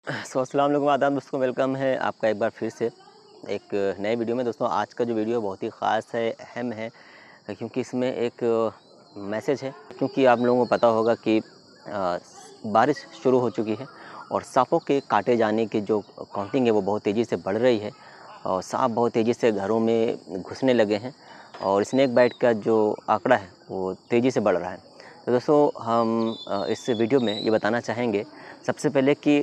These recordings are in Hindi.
अस्सलाम वालेकुम, आदाब दोस्तों, वेलकम है आपका एक बार फिर से एक नए वीडियो में। दोस्तों आज का जो वीडियो बहुत ही ख़ास है, अहम है, क्योंकि इसमें एक मैसेज है। क्योंकि आप लोगों को पता होगा कि बारिश शुरू हो चुकी है और सांपों के काटे जाने की जो काउंटिंग है वो बहुत तेज़ी से बढ़ रही है और सांप बहुत तेज़ी से घरों में घुसने लगे हैं और स्नेक बाइट का जो आंकड़ा है वो तेज़ी से बढ़ रहा है। तो दोस्तों हम इस वीडियो में ये बताना चाहेंगे सबसे पहले कि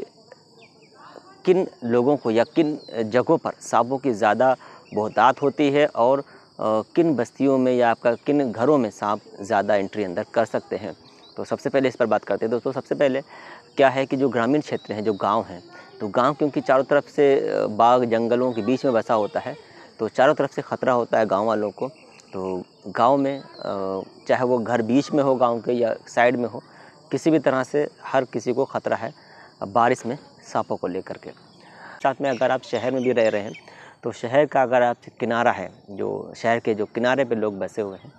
किन लोगों को या किन जगहों पर सांपों की ज़्यादा बहुतायत होती है और किन बस्तियों में या आपका किन घरों में सांप ज़्यादा एंट्री अंदर कर सकते हैं। तो सबसे पहले इस पर बात करते हैं। दोस्तों सबसे पहले क्या है कि जो ग्रामीण क्षेत्र हैं, जो गांव हैं, तो गांव क्योंकि चारों तरफ से बाग जंगलों के बीच में बसा होता है, तो चारों तरफ से ख़तरा होता है गाँव वालों को। तो गाँव में चाहे वो घर बीच में हो गाँव के या साइड में हो, किसी भी तरह से हर किसी को ख़तरा है बारिश में सांपों को लेकर के। साथ में अगर आप शहर में भी रह रहे हैं तो शहर का अगर आप किनारा है, जो शहर के जो किनारे पे लोग बसे हुए हैं,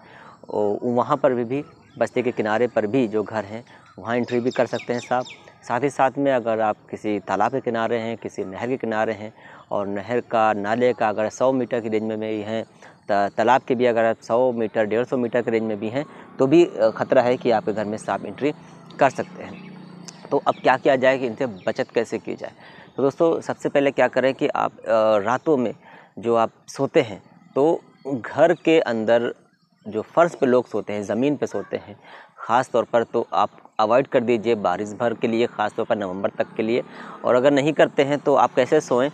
वहाँ पर भी बस्ती के किनारे पर भी जो घर हैं वहाँ एंट्री भी कर सकते हैं सांप। साथ ही साथ में अगर आप किसी तालाब के किनारे हैं, किसी नहर के किनारे हैं और नहर का नाले का अगर 100 मीटर की रेंज में भी हैं, तालाब के भी अगर आप 100 मीटर 150 मीटर की रेंज में भी हैं तो भी ख़तरा है कि आपके घर में सांप एंट्री कर सकते हैं। तो अब क्या किया जाए कि इनसे बचत कैसे की जाए। तो दोस्तों सबसे पहले क्या करें कि आप रातों में जो आप सोते हैं तो घर के अंदर जो फर्श पे लोग सोते हैं, ज़मीन पे सोते हैं ख़ास तौर पर, तो आप अवॉइड कर दीजिए बारिश भर के लिए, ख़ास तौर पर नवंबर तक के लिए। और अगर नहीं करते हैं तो आप कैसे सोएं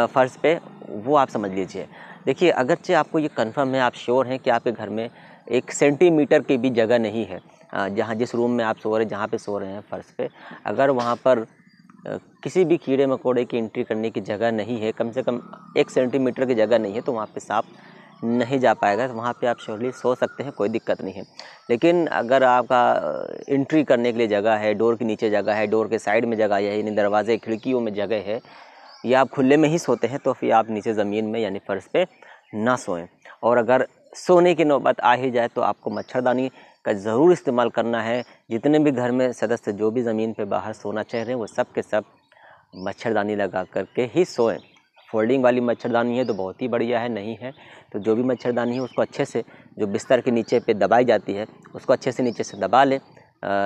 फ़र्श पे, वो आप समझ लीजिए। देखिए अगरचे आपको ये कन्फर्म है, आप श्योर हैं कि आपके घर में 1 सेंटीमीटर की भी जगह नहीं है, जहाँ जिस रूम में आप सो रहे हैं, जहाँ पे सो रहे हैं फर्श पे, अगर वहाँ पर किसी भी कीड़े मकोड़े की एंट्री करने की जगह नहीं है, कम से कम 1 सेंटीमीटर की जगह नहीं है, तो वहाँ पे सांप नहीं जा पाएगा। तो वहाँ पे आप श्योरली सो सकते हैं, कोई दिक्कत नहीं है। लेकिन अगर आपका एंट्री करने के लिए जगह है, डोर के नीचे जगह है, डोर के साइड में जगह है, यानी दरवाजे खिड़कियों में जगह है, या आप खुले में ही सोते हैं, तो फिर आप नीचे ज़मीन में यानी फर्श पे ना सोएं। और अगर सोने की नौबत आ ही जाए तो आपको मच्छरदानी का ज़रूर इस्तेमाल करना है। जितने भी घर में सदस्य जो भी ज़मीन पे बाहर सोना चाह रहे हैं वो सब के सब मच्छरदानी लगा करके ही सोएं। फोल्डिंग वाली मच्छरदानी है तो बहुत ही बढ़िया है, नहीं है तो जो भी मच्छरदानी है उसको अच्छे से, जो बिस्तर के नीचे पे दबाई जाती है, उसको अच्छे से नीचे से दबा लें,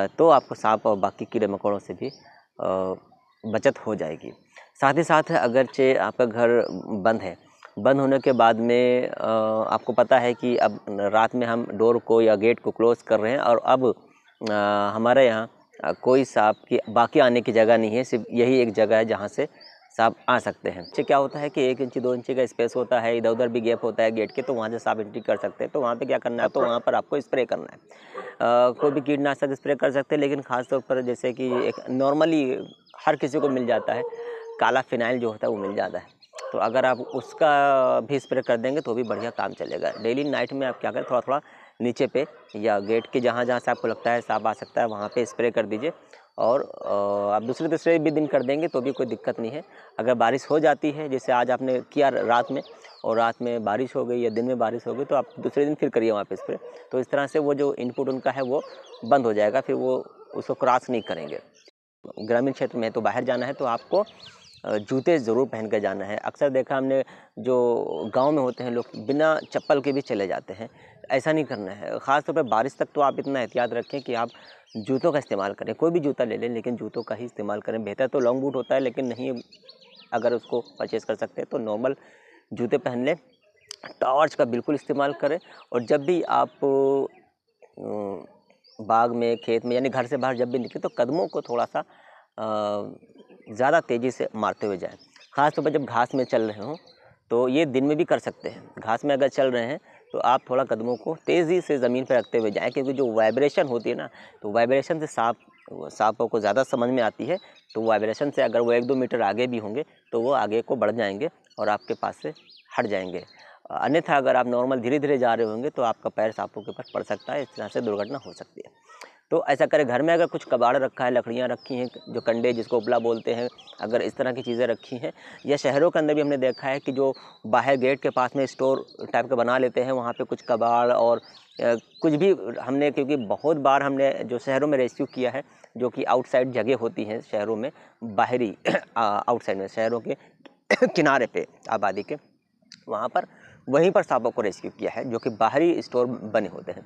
तो आपको सांप और बाकी कीड़े मकोड़ों से भी बचत हो जाएगी। साथ ही साथ अगरचे आपका घर बंद है, बंद होने के बाद में आपको पता है कि अब रात में हम डोर को या गेट को क्लोज़ कर रहे हैं और अब हमारे यहाँ कोई सांप की बाकी आने की जगह नहीं है, सिर्फ यही एक जगह है जहाँ से सांप आ सकते हैं। इससे क्या होता है कि 1 इंची 2 इंची का स्पेस होता है, इधर उधर भी गैप होता है गेट के, तो वहाँ से सांप एंट्री कर सकते हैं। तो वहाँ पे क्या करना है, तो वहाँ पर आपको स्प्रे करना है। कोई भी कीटनाशक स्प्रे कर सकते हैं, लेकिन ख़ास तौर पर जैसे कि एक नॉर्मली हर किसी को मिल जाता है, काला फिनाइल जो होता है वो मिल जाता है, तो अगर आप उसका भी स्प्रे कर देंगे तो भी बढ़िया काम चलेगा। डेली नाइट में आप क्या करें, थोड़ा थोड़ा नीचे पे या गेट के जहाँ जहाँ से आपको लगता है सांप आ सकता है वहाँ पे स्प्रे कर दीजिए। और आप दूसरे तीसरे भी दिन कर देंगे तो भी कोई दिक्कत नहीं है। अगर बारिश हो जाती है, जैसे आज आपने किया रात में, और रात में बारिश हो गई या दिन में बारिश हो गई, तो आप दूसरे दिन फिर करिए वहाँ पे स्प्रे। तो इस तरह से वो जो इनपुट उनका है वो बंद हो जाएगा, फिर वो उसको क्रॉस नहीं करेंगे। ग्रामीण क्षेत्र में तो बाहर जाना है तो आपको जूते ज़रूर पहन कर जाना है। अक्सर देखा हमने, जो गांव में होते हैं लोग बिना चप्पल के भी चले जाते हैं, ऐसा नहीं करना है। ख़ास तौर पे बारिश तक तो आप इतना एहतियात रखें कि आप जूतों का इस्तेमाल करें। कोई भी जूता ले लें लेकिन जूतों का ही इस्तेमाल करें। बेहतर तो लॉन्ग बूट होता है, लेकिन नहीं अगर उसको परचेज़ कर सकते हैं तो नॉर्मल जूते पहन लें। टॉर्च का बिल्कुल इस्तेमाल करें। और जब भी आप बाग में, खेत में, यानी घर से बाहर जब भी निकले तो कदमों को थोड़ा सा ज़्यादा तेज़ी से मारते हुए जाएं। ख़ास तौर पर जब घास में चल रहे हों, तो ये दिन में भी कर सकते हैं। घास में अगर चल रहे हैं तो आप थोड़ा कदमों को तेज़ी से ज़मीन पर रखते हुए जाएं, क्योंकि जो वाइब्रेशन होती है ना, तो वाइब्रेशन से सांपों को ज़्यादा समझ में आती है। तो वाइब्रेशन से अगर वो 1-2 मीटर आगे भी होंगे तो वो आगे को बढ़ जाएंगे और आपके पास से हट जाएंगे। अन्यथा अगर आप नॉर्मल धीरे धीरे जा रहे होंगे तो आपका पैर सांपों के ऊपर पड़ सकता है, इस तरह से दुर्घटना हो सकती है। तो ऐसा करें। घर में अगर कुछ कबाड़ रखा है, लकड़ियाँ रखी हैं, जो कंडे जिसको उपला बोलते हैं, अगर इस तरह की चीज़ें रखी हैं, या शहरों के अंदर भी हमने देखा है कि जो बाहर गेट के पास में स्टोर टाइप का बना लेते हैं, वहाँ पे कुछ कबाड़ और कुछ भी हमने, क्योंकि बहुत बार हमने जो शहरों में रेस्क्यू किया है जो कि आउटसाइड जगह होती हैं शहरों में, बाहरी आउटसाइड में, शहरों के किनारे पे आबादी के, वहाँ पर वहीं पर सांपों को रेस्क्यू किया है, जो कि बाहरी स्टोर बने होते हैं।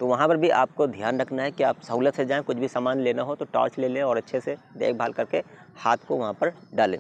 तो वहाँ पर भी आपको ध्यान रखना है कि आप सहूलत से जाएँ, कुछ भी सामान लेना हो तो टॉर्च ले लें और अच्छे से देखभाल करके हाथ को वहाँ पर डालें।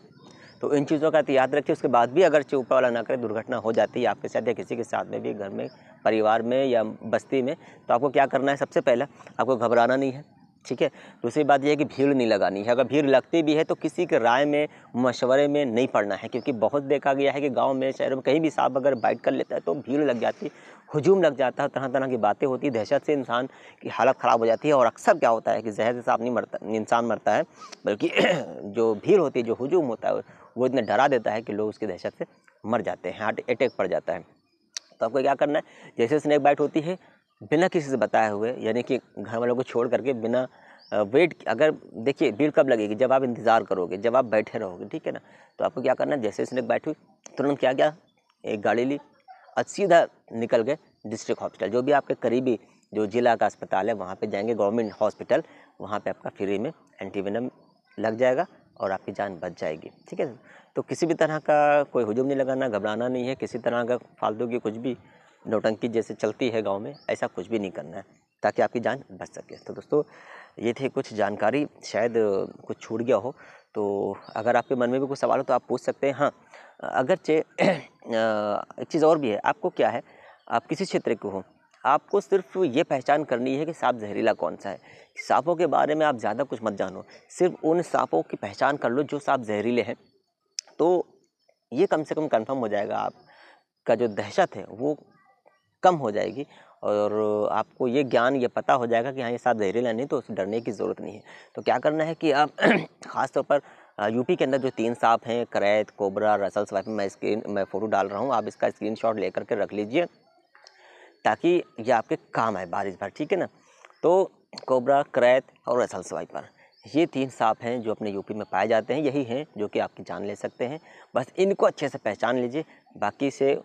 तो इन चीज़ों का तो याद रखिए। उसके बाद भी अगर ऊपर वाला ना करे, दुर्घटना हो जाती है आपके साथ या किसी के साथ में भी, घर में, परिवार में या बस्ती में, तो आपको क्या करना है, सबसे पहला आपको घबराना नहीं है, ठीक है। दूसरी बात यह है कि भीड़ नहीं लगानी है। अगर भीड़ लगती भी है तो किसी के राय में, मशवरे में नहीं पड़ना है, क्योंकि बहुत देखा गया है कि गांव में, शहरों में कहीं भी सांप अगर बाइट कर लेता है तो भीड़ लग जाती है, हुजूम लग जाता है, तरह तरह की बातें होती, दहशत से इंसान की हालत ख़राब हो जाती है। और अक्सर क्या होता है कि जहर से सांप नहीं मरता, इंसान मरता है, बल्कि जो भीड़ होती है, जो हुजूम होता है, वो इतना डरा देता है कि लोग उसकी दहशत से मर जाते हैं, हार्ट अटैक पड़ जाता है। तो आपको क्या करना है, जैसे स्नेक बाइट होती है, बिना किसी से बताए हुए, यानी कि घर वालों को छोड़ करके, बिना वेट, अगर देखिए भीड़ कब लगेगी, जब आप इंतज़ार करोगे, जब आप बैठे रहोगे, ठीक है ना। तो आपको क्या करना है, जैसे स्नेक बाइट हुई, तुरंत क्या किया, एक गाड़ी ली और सीधा निकल गए डिस्ट्रिक्ट हॉस्पिटल, जो भी आपके करीबी जो जिला का अस्पताल है, वहाँ पे जाएंगे, गवर्नमेंट हॉस्पिटल, वहाँ पे आपका फ्री में एंटीवेनम लग जाएगा और आपकी जान बच जाएगी, ठीक है। तो किसी भी तरह का कोई हुजूम नहीं लगाना, घबराना नहीं है, किसी तरह का फालतू की कुछ भी नौटंकी जैसे चलती है गांव में, ऐसा कुछ भी नहीं करना है, ताकि आपकी जान बच सके। तो दोस्तों, ये थी कुछ जानकारी, शायद कुछ छूट गया हो, तो अगर आपके मन में भी कुछ सवाल हो तो आप पूछ सकते हैं। हाँ, अगरचे एक चीज़ और भी है, आपको क्या है, आप किसी क्षेत्र के हो, आपको सिर्फ ये पहचान करनी है कि सांप जहरीला कौन सा है। सांपों के बारे में आप ज़्यादा कुछ मत जानो, सिर्फ उन सांपों की पहचान कर लो जो सांप जहरीले हैं, तो ये कम से कम कंफर्म हो जाएगा, आपका जो दहशत है वो कम हो जाएगी, और आपको ये ज्ञान, ये पता हो जाएगा कि हाँ, ये सांप जहरीला नहीं, तो उसे डरने की ज़रूरत नहीं है। तो क्या करना है कि आप ख़ास तौर पर यूपी के अंदर जो 3 सांप हैं, करैत, कोबरा, रसल्स वाइपर, मैं फ़ोटो डाल रहा हूँ, आप इसका स्क्रीनशॉट लेकर के रख लीजिए, ताकि ये आपके काम आए बारिश भर, ठीक है ना। तो कोबरा, करैत और रसल्स वाइपर, ये 3 सांप हैं जो अपने यूपी में पाए जाते हैं, यही हैं जो कि आपकी जान ले सकते हैं। बस इनको अच्छे से पहचान लीजिए, बाकी से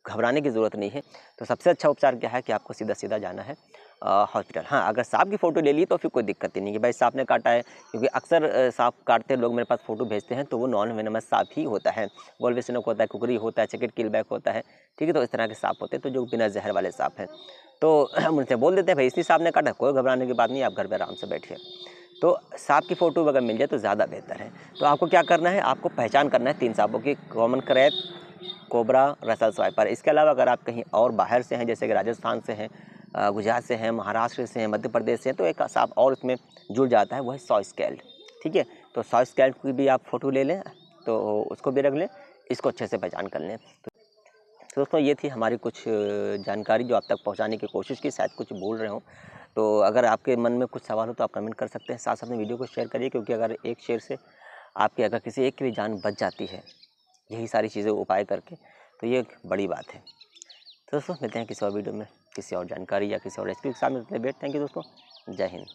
घबराने की ज़रूरत नहीं है। तो सबसे अच्छा उपचार क्या है कि आपको सीधा सीधा जाना है हॉस्पिटल। हाँ, अगर सांप की फ़ोटो ले ली तो फिर कोई दिक्कत ही नहीं है, भाई सांप ने काटा है, क्योंकि अक्सर सांप काटते लोग मेरे पास फ़ोटो भेजते हैं तो वो नॉन वेनमस सांप ही होता है, वोल्वेसिनोक होता है, कुकरी होता है, चिकेट किलबैक होता है, ठीक है। तो इस तरह के सांप होते हैं, तो जो बिना जहर वाले सांप हैं, तो हम उनसे बोल देते हैं भाई इसी सांप ने काटा, कोई घबराने की बात नहीं, आप घर पर आराम से बैठिए। तो सांप की फ़ोटो अगर मिल जाए तो ज़्यादा बेहतर है। तो आपको क्या करना है, आपको पहचान करना है 3 सांपों की, कॉमन करैत, कोबरा, रसल्स वाइपर। इसके अलावा अगर आप कहीं और बाहर से हैं, जैसे कि राजस्थान से हैं, गुजरात से हैं, महाराष्ट्र से हैं, मध्य प्रदेश से हैं, तो एक सांप और इसमें जुड़ जाता है, वो है सॉय स्कैल्ड, ठीक है। तो सॉय स्कैल्ड की भी आप फ़ोटो ले लें, तो उसको भी रख लें, इसको अच्छे से पहचान कर लें। तो दोस्तों, ये थी हमारी कुछ जानकारी जो आप तक पहुंचाने की कोशिश की, शायद कुछ भूल रहे हों। तो अगर आपके मन में कुछ सवाल हो तो आप कमेंट कर सकते हैं, साथ साथ में वीडियो को शेयर करिए, क्योंकि अगर एक शेयर से आपकी, अगर किसी एक की भी जान बच जाती है यही सारी चीज़ें उपाय करके, तो ये एक बड़ी बात है। तो दोस्तों, मिलते हैं किसी और वीडियो में, किसी और जानकारी या किसी और रेसिपी के साथ मिलते हैं। थैंक यू दोस्तों, जय हिंद।